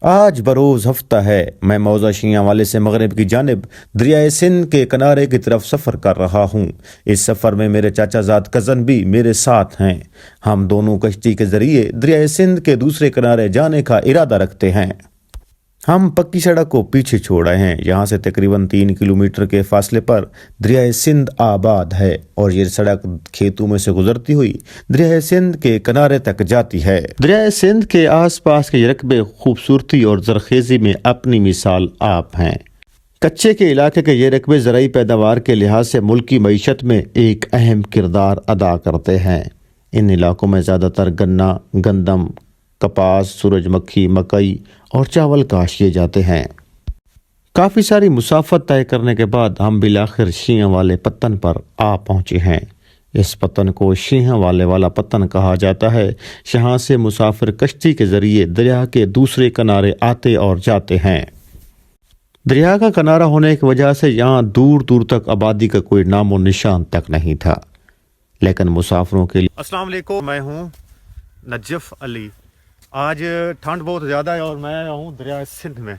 آج بروز ہفتہ ہے، میں موضع شیاں والے سے مغرب کی جانب دریائے سندھ کے کنارے کی طرف سفر کر رہا ہوں۔ اس سفر میں میرے چاچا زاد کزن بھی میرے ساتھ ہیں۔ ہم دونوں کشتی کے ذریعے دریائے سندھ کے دوسرے کنارے جانے کا ارادہ رکھتے ہیں۔ ہم پکی سڑک کو پیچھے چھوڑ رہے ہیں۔ یہاں سے تقریباً 3 کلومیٹر کے فاصلے پر دریائے سندھ آباد ہے اور یہ سڑک کھیتوں میں سے گزرتی ہوئی دریائے سندھ کے کنارے تک جاتی ہے۔ دریائے سندھ کے آس پاس کے رقبے خوبصورتی اور زرخیزی میں اپنی مثال آپ ہیں۔ کچے کے علاقے کے یہ رقبے زرعی پیداوار کے لحاظ سے ملکی معیشت میں ایک اہم کردار ادا کرتے ہیں۔ ان علاقوں میں زیادہ تر گنا، گندم، کپاس، سورج مکھی، مکئی اور چاول کاشت کیے جاتے ہیں۔ کافی ساری مسافت طے کرنے کے بعد ہم بالآخر شیاں والے پتن پر آ پہنچے ہیں۔ اس پتن کو شیاں والے والا پتن کہا جاتا ہے۔ یہاں سے مسافر کشتی کے ذریعے دریا کے دوسرے کنارے آتے اور جاتے ہیں۔ دریا کا کنارہ ہونے کی وجہ سے یہاں دور دور تک آبادی کا کوئی نام و نشان تک نہیں تھا، لیکن مسافروں کے لیے السلام علیکم، میں ہوں نجف علی۔ آج ٹھنڈ بہت زیادہ ہے اور میں آیا ہوں دریائے سندھ میں۔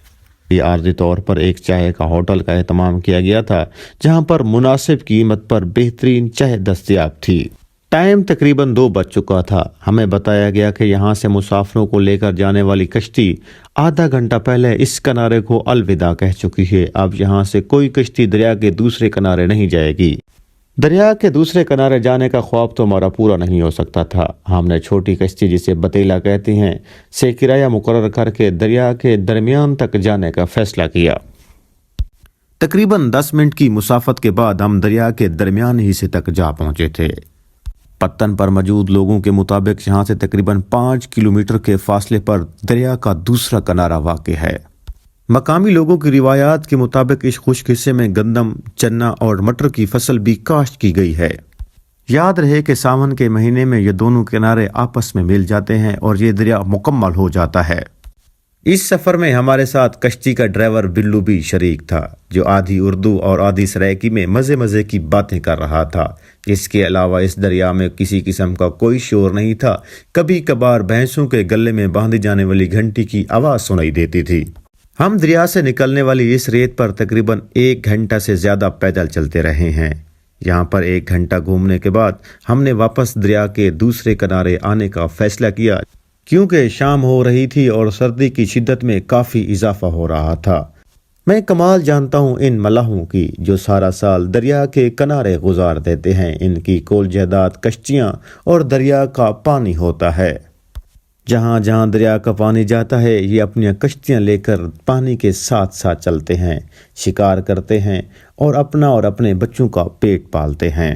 عارضی طور پر ایک چائے کا ہوٹل کا اہتمام کیا گیا تھا جہاں پر مناسب قیمت پر بہترین چائے دستیاب تھی۔ ٹائم تقریباً 2 بج چکا تھا۔ ہمیں بتایا گیا کہ یہاں سے مسافروں کو لے کر جانے والی کشتی آدھا گھنٹہ پہلے اس کنارے کو الوداع کہہ چکی ہے۔ اب یہاں سے کوئی کشتی دریا کے دوسرے کنارے نہیں جائے گی۔ دریا کے دوسرے کنارے جانے کا خواب تو ہمارا پورا نہیں ہو سکتا تھا۔ ہم نے چھوٹی کشتی جسے بتیلا کہتے ہیں سے کرایہ مقرر کر کے دریا کے درمیان تک جانے کا فیصلہ کیا۔ تقریباً 10 منٹ کی مسافت کے بعد ہم دریا کے درمیان حصے تک جا پہنچے تھے۔ پتن پر موجود لوگوں کے مطابق یہاں سے تقریباً 5 کلومیٹر کے فاصلے پر دریا کا دوسرا کنارہ واقع ہے۔ مقامی لوگوں کی روایات کے مطابق اس خشک حصے میں گندم، چنا اور مٹر کی فصل بھی کاشت کی گئی ہے۔ یاد رہے کہ ساون کے مہینے میں یہ دونوں کنارے آپس میں مل جاتے ہیں اور یہ دریا مکمل ہو جاتا ہے۔ اس سفر میں ہمارے ساتھ کشتی کا ڈرائیور بلو بھی شریک تھا، جو آدھی اردو اور آدھی سرائکی میں مزے کی باتیں کر رہا تھا۔ اس کے علاوہ اس دریا میں کسی قسم کا کوئی شور نہیں تھا۔ کبھی کبھار بھینسوں کے گلے میں باندھی جانے والی گھنٹی کی آواز سنائی دیتی تھی۔ ہم دریا سے نکلنے والی اس ریت پر تقریباً 1 گھنٹہ سے زیادہ پیدل چلتے رہے ہیں۔ یہاں پر 1 گھنٹہ گھومنے کے بعد ہم نے واپس دریا کے دوسرے کنارے آنے کا فیصلہ کیا، کیونکہ شام ہو رہی تھی اور سردی کی شدت میں کافی اضافہ ہو رہا تھا۔ میں کمال جانتا ہوں ان ملاحوں کی جو سارا سال دریا کے کنارے گزار دیتے ہیں۔ ان کی کل جائیداد کشتیاں اور دریا کا پانی ہوتا ہے۔ جہاں جہاں دریا کا پانی جاتا ہے یہ اپنی کشتیاں لے کر پانی کے ساتھ ساتھ چلتے ہیں، شکار کرتے ہیں اور اپنا اور اپنے بچوں کا پیٹ پالتے ہیں۔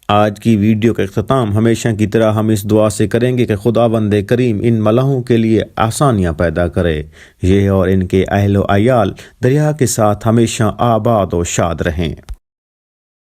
آج کی ویڈیو کا اختتام ہمیشہ کی طرح ہم اس دعا سے کریں گے کہ خداوند کریم ان ملاحوں کے لیے آسانیاں پیدا کرے، یہ اور ان کے اہل و عیال دریا کے ساتھ ہمیشہ آباد و شاد رہیں۔